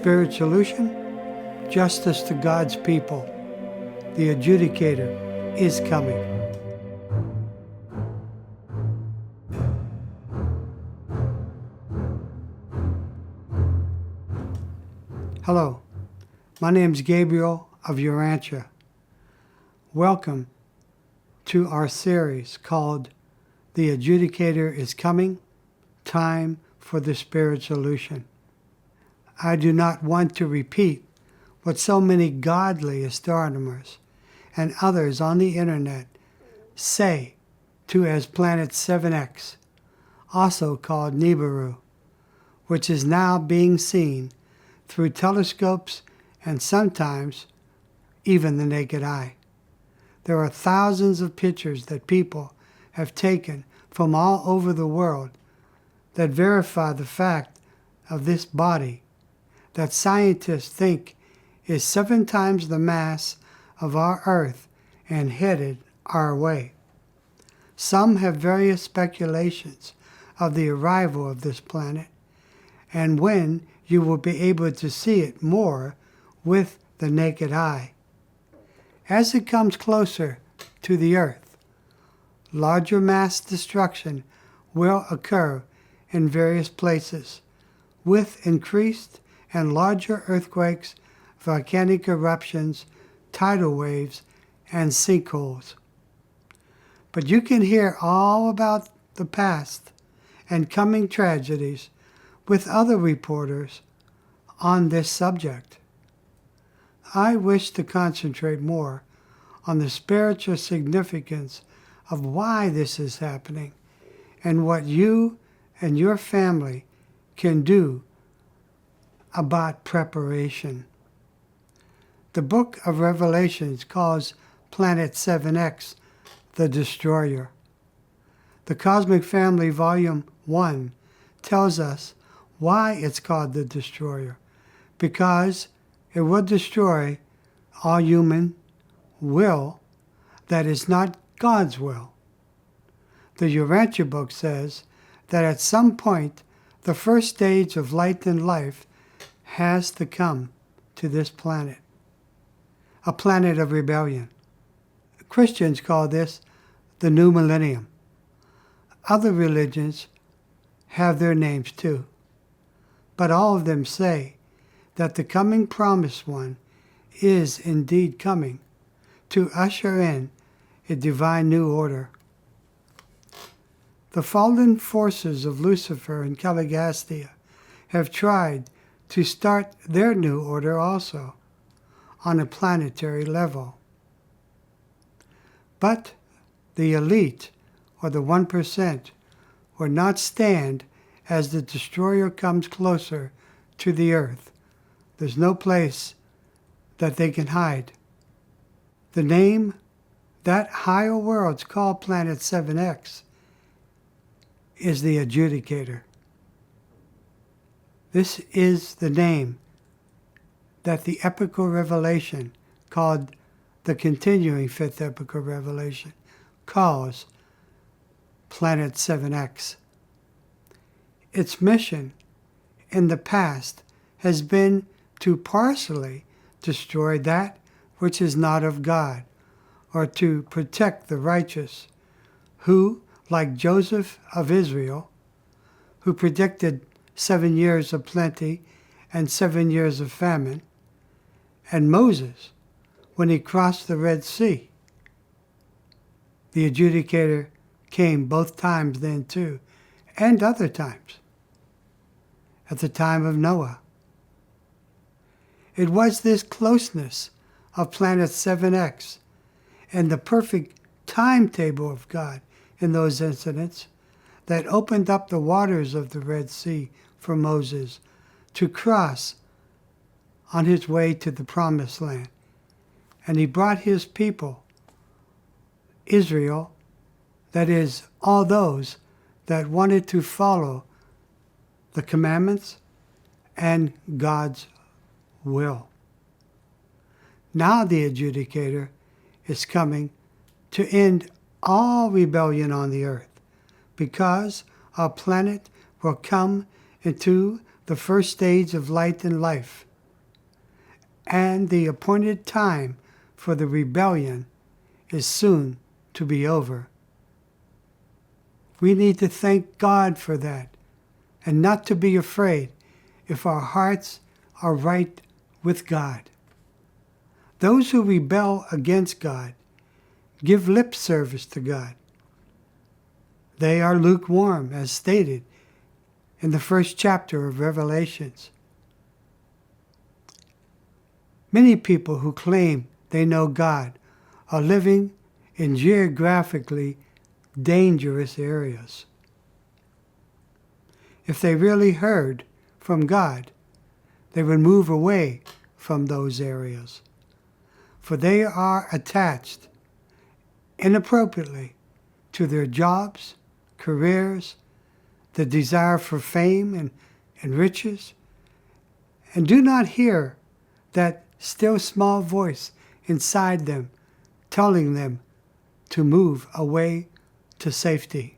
Spirit solution? Justice to God's people. The adjudicator is coming. Hello, my name is Gabriel of Urantia. Welcome to our series called The Adjudicator is Coming, Time for the Spirit Solution. I do not want to repeat what so many godly astronomers and others on the internet say to as Planet 7X, also called Nibiru, which is now being seen through telescopes and sometimes even the naked eye. There are thousands of pictures that people have taken from all over the world that verify the fact of this body that scientists think is 7 times the mass of our Earth and headed our way. Some have various speculations of the arrival of this planet and when you will be able to see it more with the naked eye. As it comes closer to the Earth, larger mass destruction will occur in various places, with increased and larger earthquakes, volcanic eruptions, tidal waves, and sinkholes. But you can hear all about the past and coming tragedies with other reporters on this subject. I wish to concentrate more on the spiritual significance of why this is happening and what you and your family can do about preparation. The book of Revelations calls Planet 7X the Destroyer. The Cosmic Family Volume 1 tells us why it's called the Destroyer, because it will destroy all human will that is not God's will. The Urantia book says that at some point the first stage of light and life has to come to this planet, a planet of rebellion. Christians call this the new millennium. Other religions have their names too, but all of them say that the coming promised one is indeed coming to usher in a divine new order. The fallen forces of Lucifer and Caligastia have tried to start their new order also on a planetary level. But the elite, or the 1%, will not stand as the destroyer comes closer to the earth. There's no place that they can hide. The name that higher world's called Planet 7X is the adjudicator. This is the name that the epical revelation called the continuing fifth epical revelation calls Planet 7X. Its mission in the past has been to partially destroy that which is not of God, or to protect the righteous, who, like Joseph of Israel, who predicted 7 years of plenty and 7 years of famine, and Moses, when he crossed the Red Sea. The adjudicator came both times then too, and other times, at the time of Noah. It was this closeness of Planet 7X and the perfect timetable of God in those incidents that opened up the waters of the Red Sea for Moses to cross on his way to the Promised Land. And he brought his people, Israel, that is, all those that wanted to follow the commandments and God's will. Now the adjudicator is coming to end all rebellion on the earth, because our planet will come into the first stage of light and life, and the appointed time for the rebellion is soon to be over. We need to thank God for that and not to be afraid if our hearts are right with God. Those who rebel against God give lip service to God. They are lukewarm, as stated in the first chapter of Revelations. Many people who claim they know God are living in geographically dangerous areas. If they really heard from God, they would move away from those areas, for they are attached inappropriately to their jobs, careers, the desire for fame and riches, and do not hear that still small voice inside them telling them to move away to safety.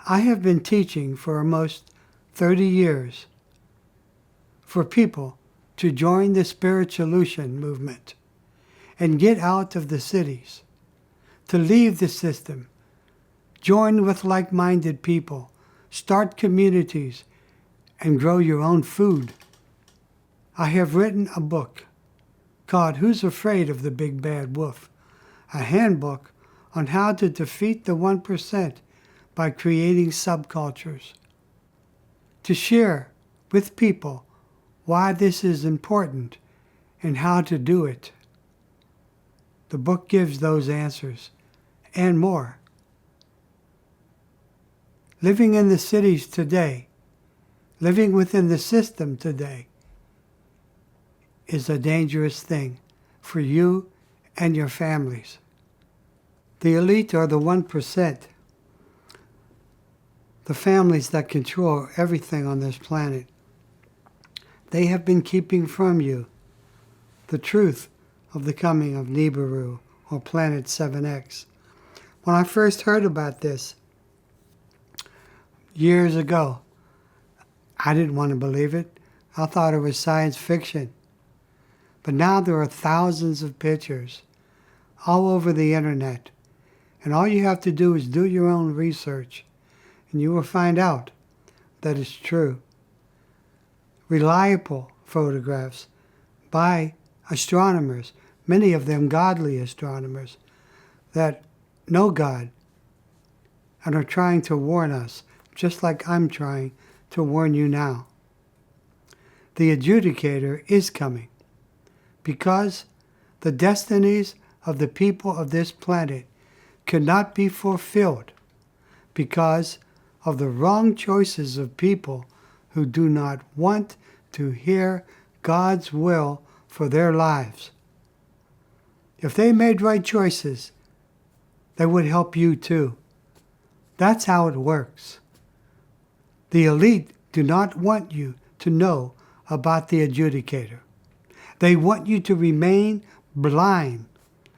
I have been teaching for almost 30 years for people to join the Spiritualution movement and get out of the cities, to leave the system, join with like-minded people, start communities, and grow your own food. I have written a book called Who's Afraid of the Big Bad Wolf? A handbook on how to defeat the 1% by creating subcultures. To share with people why this is important and how to do it. The book gives those answers and more. Living in the cities today, living within the system today, is a dangerous thing for you and your families. The elite are the 1%, the families that control everything on this planet. They have been keeping from you the truth of the coming of Nibiru, or Planet 7X. When I first heard about this years ago, I didn't want to believe it. I thought it was science fiction. But now there are thousands of pictures all over the internet. And all you have to do is do your own research, and you will find out that it's true. Reliable photographs by astronomers, many of them godly astronomers, that know God and are trying to warn us, just like I'm trying to warn you now. The adjudicator is coming, because the destinies of the people of this planet cannot be fulfilled because of the wrong choices of people who do not want to hear God's will for their lives. If they made right choices, they would help you too. That's how it works. The elite do not want you to know about the adjudicator. They want you to remain blind,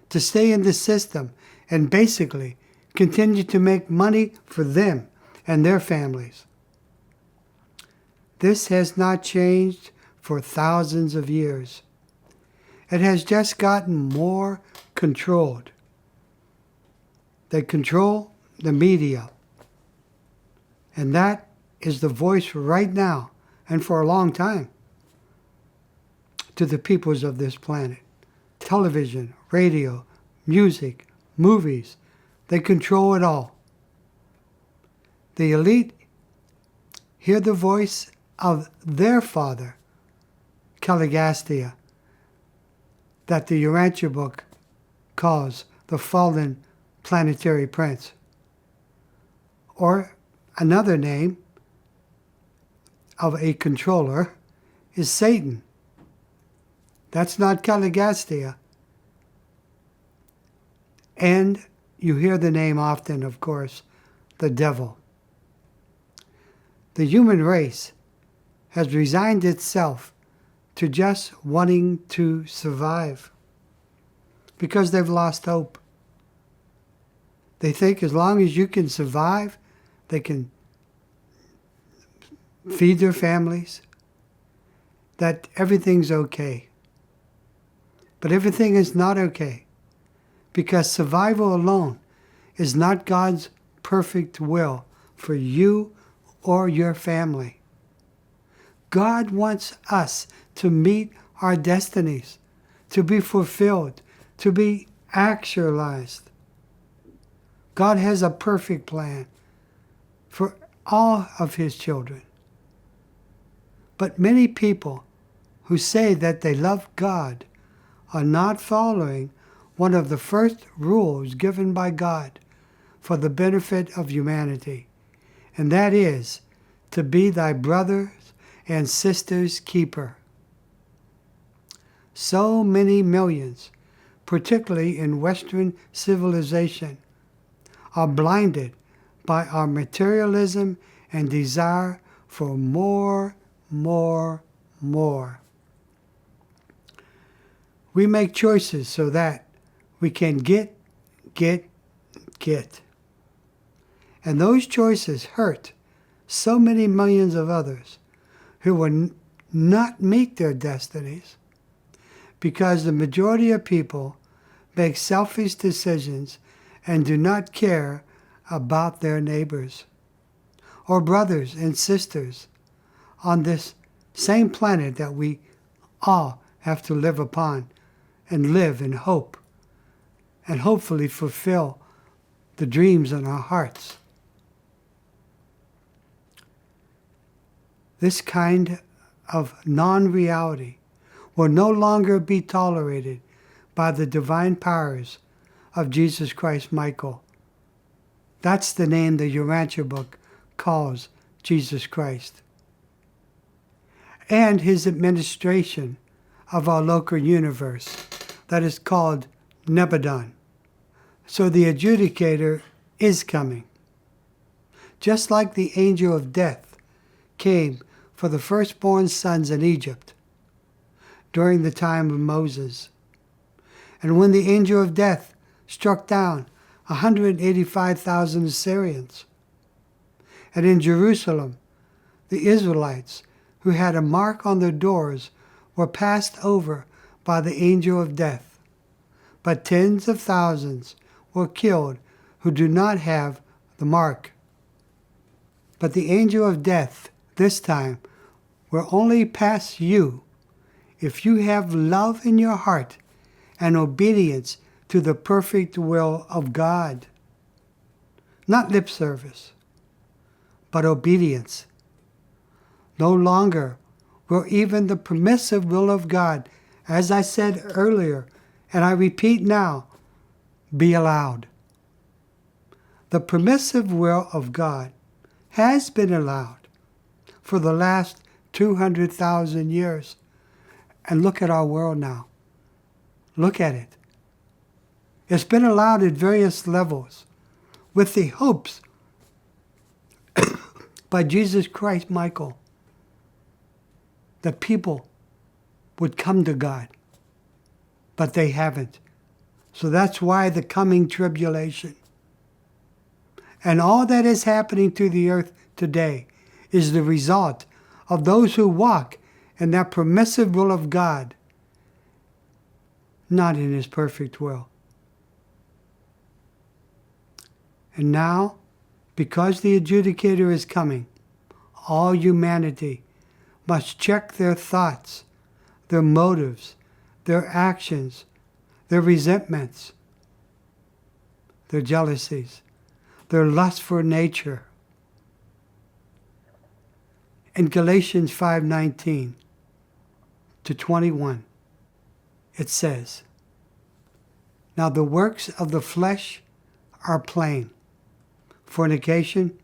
to stay in the system and basically continue to make money for them and their families. This has not changed for thousands of years. It has just gotten more controlled. They control the media. And that is the voice right now and for a long time to the peoples of this planet. Television, radio, music, movies, they control it all. The elite hear the voice of their father, Caligastia, that the Urantia book calls the fallen planetary prince. Or another name of a controller is Satan. That's not Caligastia. And you hear the name often, of course, the devil. The human race has resigned itself to just wanting to survive because they've lost hope. They think as long as you can survive, they can feed their families that everything's okay. But everything is not okay, because survival alone is not God's perfect will for you or your family. God wants us to meet our destinies, to be fulfilled, to be actualized. God has a perfect plan for all of his children. But many people who say that they love God are not following one of the first rules given by God for the benefit of humanity, and that is to be thy brother's and sister's keeper. So many millions, particularly in Western civilization, are blinded by our materialism and desire for more. We make choices so that we can get. And those choices hurt so many millions of others who will not meet their destinies, because the majority of people make selfish decisions and do not care about their neighbors or brothers and sisters on this same planet that we all have to live upon and live in hope and hopefully fulfill the dreams in our hearts. This kind of non-reality will no longer be tolerated by the divine powers of Jesus Christ Michael. That's the name the Urantia book calls Jesus Christ. And his administration of our local universe that is called Nebadon. So the adjudicator is coming. Just like the angel of death came for the firstborn sons in Egypt during the time of Moses. And when the angel of death struck down 185,000 Assyrians. And in Jerusalem, the Israelites who had a mark on their doors were passed over by the angel of death. But tens of thousands were killed who do not have the mark. But the angel of death this time will only pass you if you have love in your heart and obedience to the perfect will of God. Not lip service, but obedience. No longer will even the permissive will of God, as I said earlier, and I repeat now, be allowed. The permissive will of God has been allowed for the last 200,000 years. And look at our world now. Look at it. It's been allowed at various levels with the hopes by Jesus Christ Michael that people would come to God. But they haven't. So that's why the coming tribulation. And all that is happening to the earth today is the result of those who walk in that permissive will of God, not in his perfect will. And now, because the adjudicator is coming, all humanity must check their thoughts, their motives, their actions, their resentments, their jealousies, their lust for nature. In Galatians 5:19 to 21, it says, "Now the works of the flesh are plain: fornication,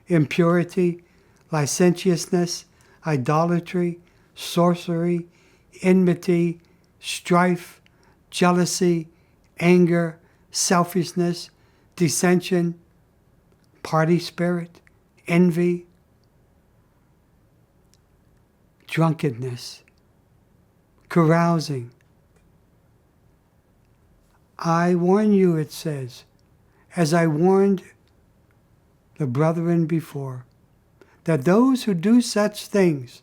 impurity, licentiousness, idolatry, sorcery, enmity, strife, jealousy, anger, selfishness, dissension, party spirit, envy, drunkenness, carousing. I warn you," it says, "as I warned the brethren before, that those who do such things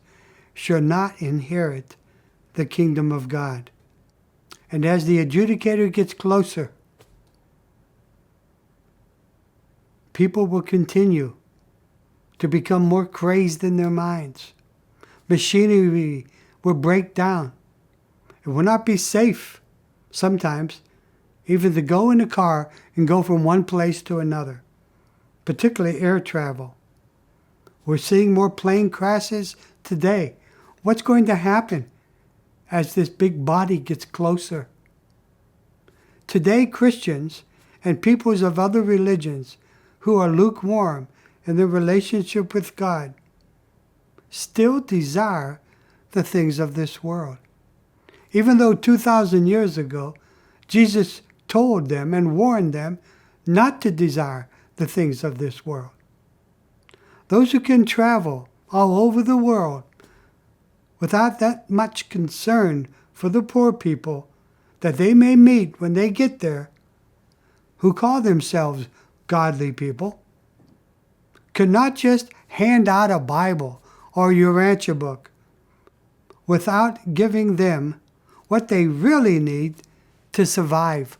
shall not inherit the kingdom of God. And as the adjudicator gets closer, people will continue to become more crazed in their minds. Machinery will break down. It will not be safe sometimes even to go in a car and go from one place to another, particularly air travel. We're seeing more plane crashes today. What's going to happen as this big body gets closer? Today, Christians and peoples of other religions who are lukewarm in their relationship with God still desire the things of this world. Even though 2,000 years ago, Jesus told them and warned them not to desire the things of this world. Those who can travel all over the world without that much concern for the poor people that they may meet when they get there, who call themselves godly people, could not just hand out a Bible or Urantia book without giving them what they really need to survive.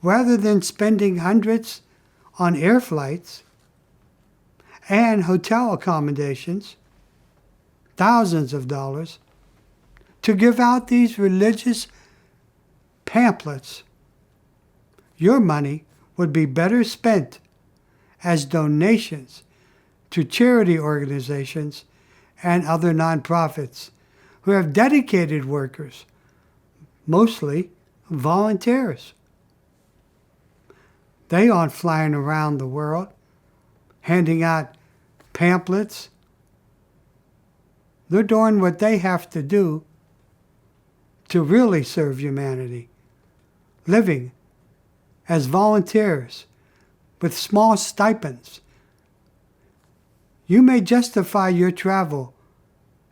Rather than spending hundreds on air flights and hotel accommodations, thousands of dollars, to give out these religious pamphlets, your money would be better spent as donations to charity organizations and other nonprofits who have dedicated workers, mostly volunteers. They aren't flying around the world handing out pamphlets. They're doing what they have to do to really serve humanity, living as volunteers with small stipends. You may justify your travel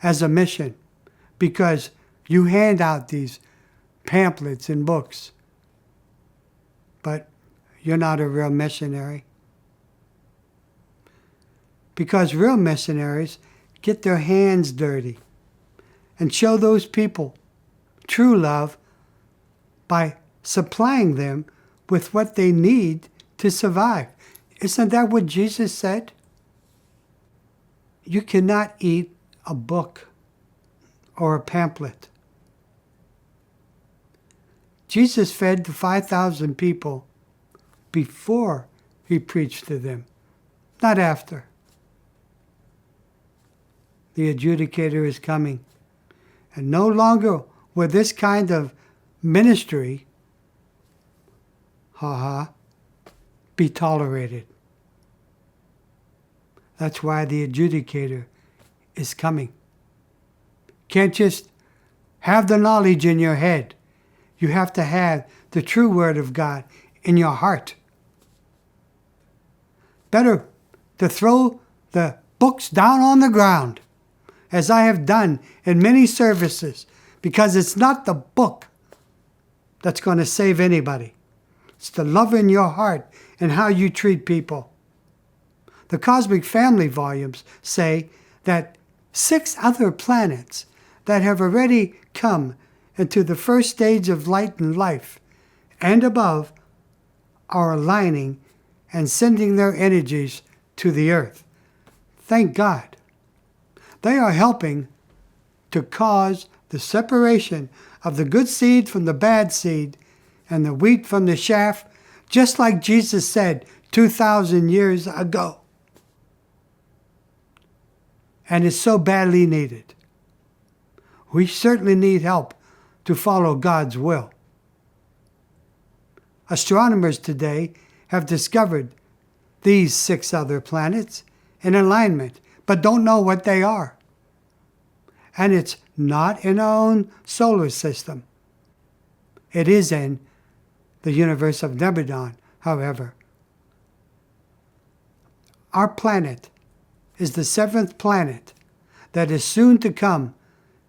as a mission because you hand out these pamphlets and books, but you're not a real missionary. Because real missionaries get their hands dirty and show those people true love by supplying them with what they need to survive. Isn't that what Jesus said? You cannot eat a book or a pamphlet. Jesus fed the 5,000 people before he preached to them, not after. The adjudicator is coming, and no longer will this kind of ministry, be tolerated. That's why the adjudicator is coming. Can't just have the knowledge in your head. You have to have the true word of God in your heart. Better to throw the books down on the ground, as I have done in many services, because it's not the book that's going to save anybody. It's the love in your heart and how you treat people. The Cosmic Family volumes say that 6 other planets that have already come into the first stage of light and life and above are aligning and sending their energies to the earth. Thank God. They are helping to cause the separation of the good seed from the bad seed and the wheat from the chaff, just like Jesus said 2,000 years ago. And it's so badly needed. We certainly need help to follow God's will. Astronomers today have discovered these 6 other planets in alignment, but don't know what they are. And it's not in our own solar system. It is in the universe of Nebadon, however. Our planet is the 7th planet that is soon to come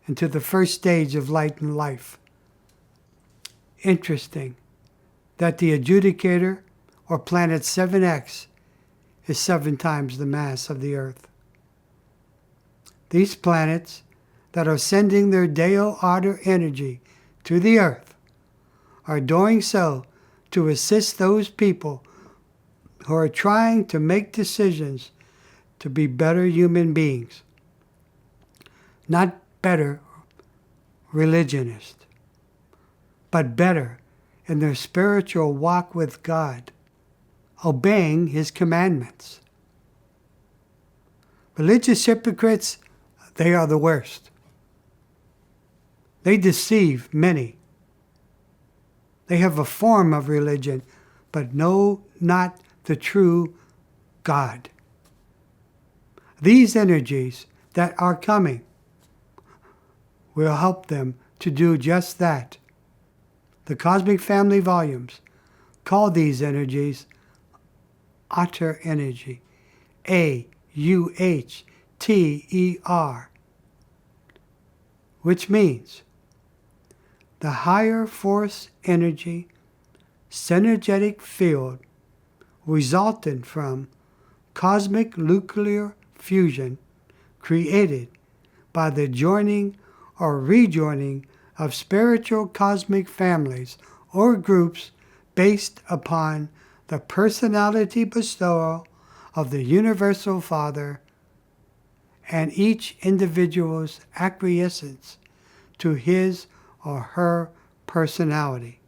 into the first stage of light and life. Interesting that the adjudicator, or planet 7X, is 7 times the mass of the Earth. These planets that are sending their Deo Order energy to the earth are doing so to assist those people who are trying to make decisions to be better human beings, not better religionists, but better in their spiritual walk with God, obeying His commandments. Religious hypocrites, they are the worst. They deceive many. They have a form of religion, but know not the true God. These energies that are coming will help them to do just that. The Cosmic Family Volumes call these energies Aughter energy, A-U-H-T-E-R, which means the higher force energy synergetic field resulting from cosmic nuclear fusion created by the joining or rejoining of spiritual cosmic families or groups based upon the personality bestowal of the Universal Father and each individual's acquiescence to his or her personality,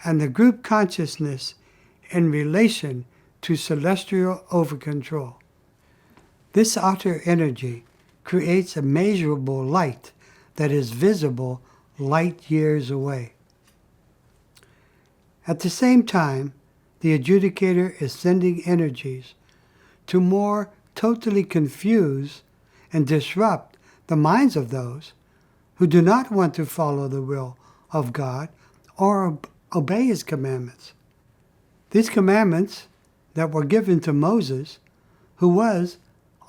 and the group consciousness in relation to celestial overcontrol. This outer energy creates a measurable light that is visible light years away. At the same time, the adjudicator is sending energies to more totally confuse and disrupt the minds of those who do not want to follow the will of God or obey His commandments. These commandments that were given to Moses, who was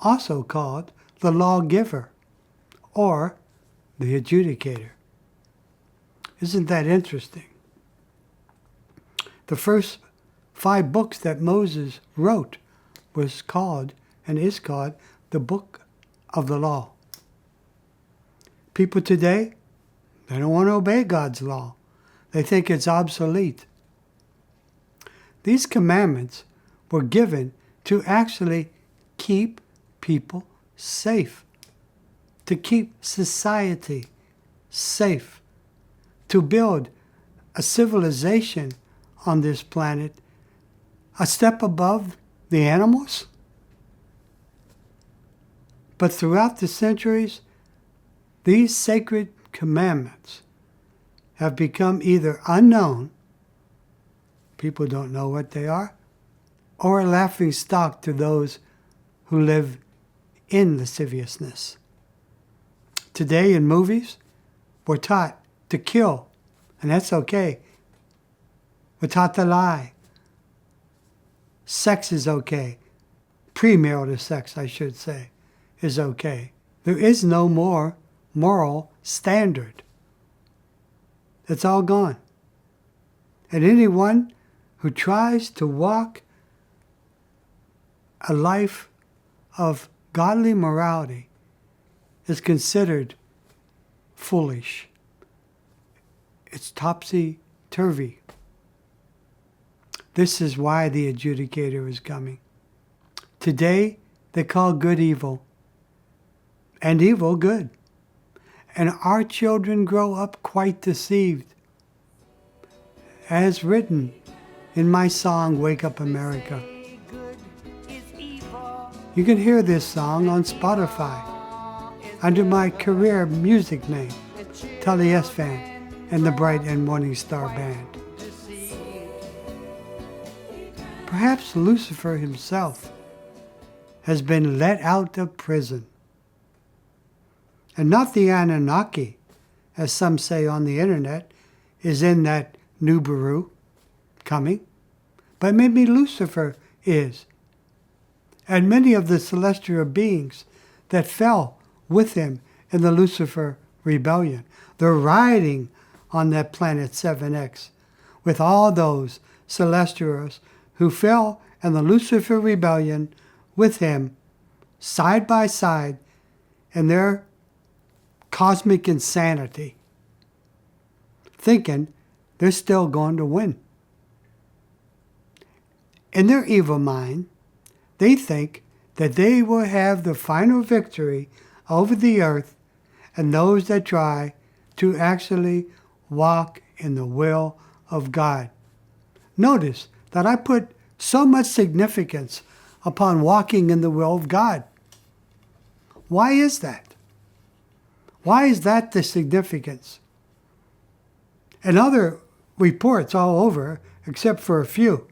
also called the lawgiver or the adjudicator. Isn't that interesting? The first 5 books that Moses wrote was called and is called the Book of the Law. People today, they don't want to obey God's law. They think it's obsolete. These commandments were given to actually keep people safe, to keep society safe, to build a civilization on this planet a step above the animals. But throughout the centuries, these sacred commandments have become either unknown, people don't know what they are, or a laughing stock to those who live in lasciviousness. Today in movies, we're taught to kill, and that's okay. We're taught to lie. Sex is okay. Premarital sex, I should say, is okay. There is no more moral standard. It's all gone. And anyone who tries to walk a life of godly morality is considered foolish. It's topsy-turvy. This is why the adjudicator is coming. Today, they call good evil, and evil good. And our children grow up quite deceived. As written in my song, Wake Up America. You can hear this song on Spotify under my career music name, Tully S. Van and the Bright and Morning Star Band. Perhaps Lucifer himself has been let out of prison. And not the Anunnaki, as some say on the internet, is in that Nibiru coming, but maybe Lucifer is. And many of the celestial beings that fell with him in the Lucifer rebellion, they're riding on that planet 7X with all those celestials who fell in the Lucifer rebellion with him side by side in their cosmic insanity, thinking they're still going to win. In their evil mind, they think that they will have the final victory over the earth and those that try to actually walk in the will of God. Notice that I put so much significance upon walking in the will of God. Why is that? Why is that the significance? In other reports all over, except for a few,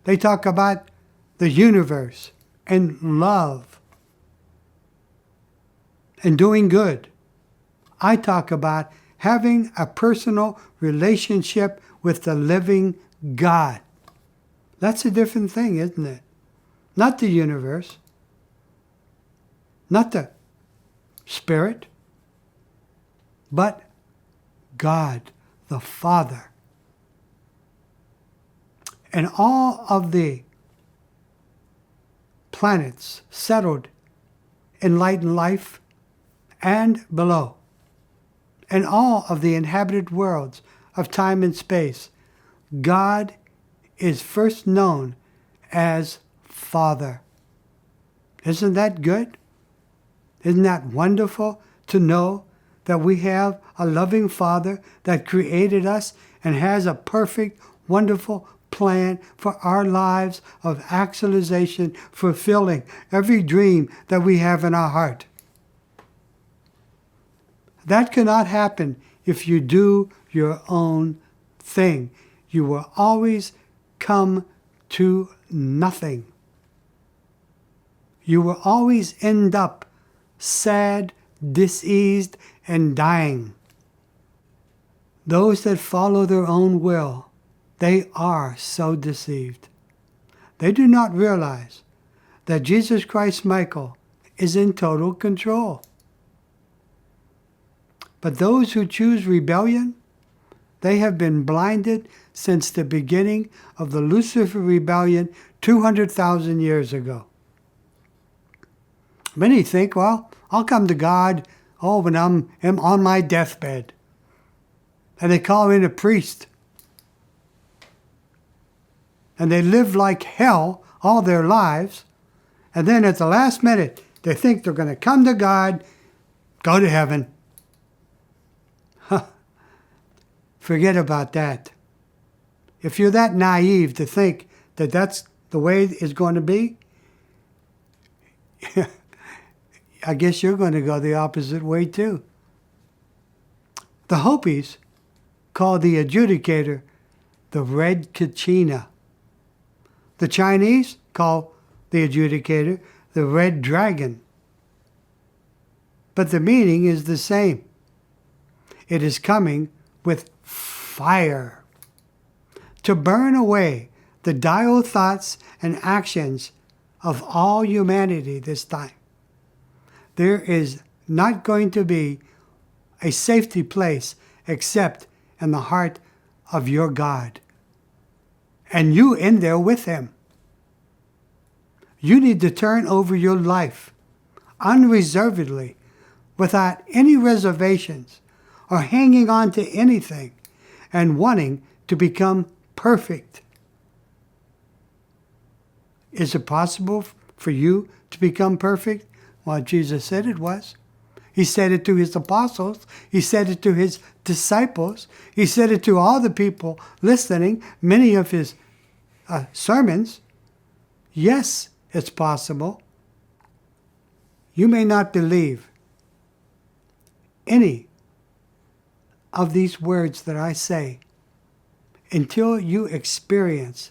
they talk about the universe and love and doing good. I talk about having a personal relationship with the living God. That's a different thing, isn't it? Not the universe, not the Spirit, but God, the Father. And all of the planets settled in light and life and below, and all of the inhabited worlds of time and space, God is first known as Father. Isn't that good? Isn't that wonderful to know that we have a loving Father that created us and has a perfect, wonderful plan for our lives of actualization, fulfilling every dream that we have in our heart? That cannot happen if you do your own thing. You will always come to nothing. You will always end up sad, diseased, and dying. Those that follow their own will, they are so deceived. They do not realize that Jesus Christ Michael is in total control. But those who choose rebellion, they have been blinded since the beginning of the Lucifer rebellion 200,000 years ago. Many think, well, I'll come to God, when I'm on my deathbed. And they call in a priest. And they live like hell all their lives. And then at the last minute, they think they're going to come to God, go to heaven. Forget about that. If you're that naive to think that that's the way it's going to be, I guess you're going to go the opposite way too. The Hopis call the adjudicator the Red Kachina. The Chinese call the adjudicator the Red Dragon. But the meaning is the same. It is coming with fire to burn away the dire thoughts and actions of all humanity this time. There is not going to be a safety place except in the heart of your God. And you in there with him. You need to turn over your life unreservedly, without any reservations or hanging on to anything and wanting to become perfect. Is it possible for you to become perfect? Well, Jesus said it was. He said it to his apostles. He said it to his disciples. He said it to all the people listening, many of his sermons. Yes, it's possible. You may not believe any of these words that I say until you experience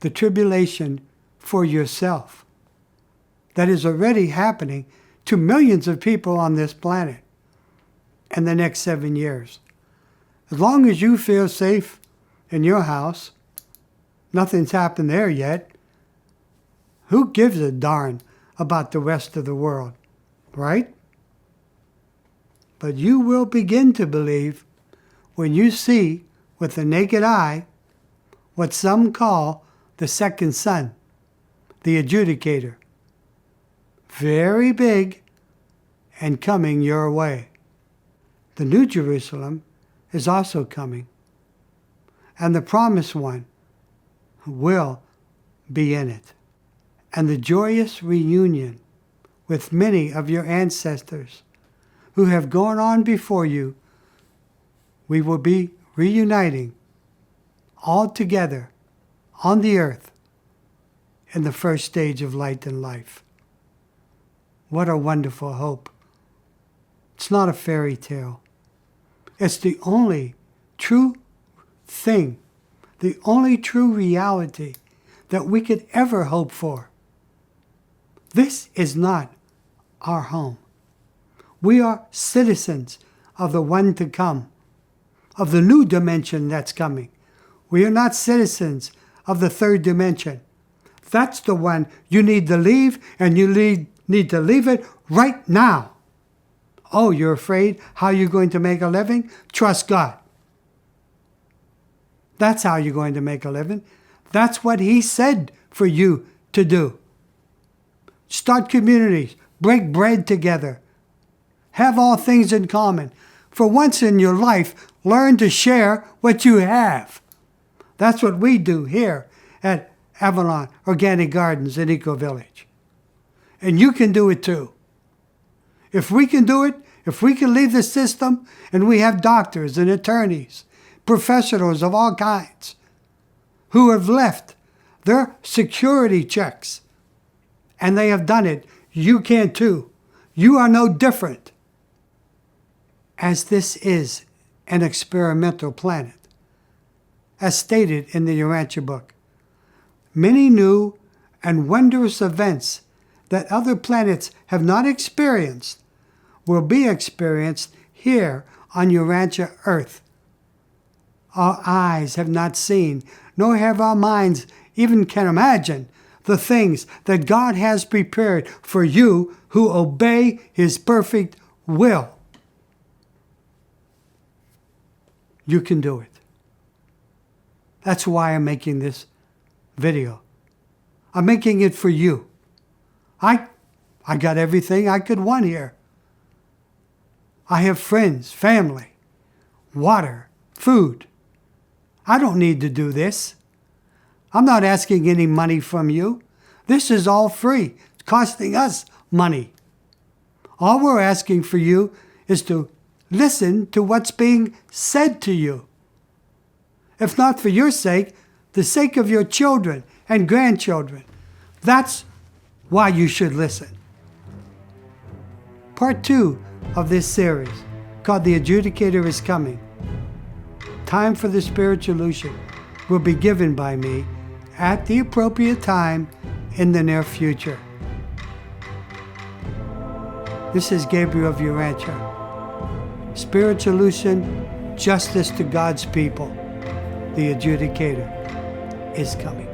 the tribulation for yourself that is already happening to millions of people on this planet in the next 7 years. As long as you feel safe in your house, nothing's happened there yet. Who gives a darn about the rest of the world, right? But you will begin to believe when you see with the naked eye what some call the second son, the adjudicator. very big and coming your way. The New Jerusalem is also coming, and the promised one will be in it. And the joyous reunion with many of your ancestors who have gone on before you, we will be reuniting all together on the earth in the first stage of light and life. What a wonderful hope. It's not a fairy tale. It's the only true thing, the only true reality that we could ever hope for. This is not our home. We are citizens of the one to come, of the new dimension that's coming. We are not citizens of the third dimension. That's the one you need to leave, and you need to leave it right now. Oh, you're afraid how you're going to make a living? Trust God. That's how you're going to make a living. That's what He said for you to do. Start communities. Break bread together. Have all things in common. For once in your life, learn to share what you have. That's what we do here at Avalon Organic Gardens and Eco Village. And you can do it too. If we can do it, if we can leave the system, and we have doctors and attorneys, professionals of all kinds, who have left their security checks, and they have done it, you can too. You are no different. As this is an experimental planet, as stated in the Urantia book, many new and wondrous events that other planets have not experienced will be experienced here on Urantia Earth. Our eyes have not seen, nor have our minds even can imagine the things that God has prepared for you who obey His perfect will. You can do it. That's why I'm making this video. I'm making it for you. I got everything I could want here. I have friends, family, water, food. I don't need to do this. I'm not asking any money from you. This is all free. It's costing us money. All we're asking for you is to listen to what's being said to you. If not for your sake, the sake of your children and grandchildren. That's why you should listen. Part 2 of this series, called The Adjudicator is Coming. Time for the Spiritualution will be given by me at the appropriate time in the near future. This is Gabriel of Urantia. Spiritualution, justice to God's people. The Adjudicator is coming.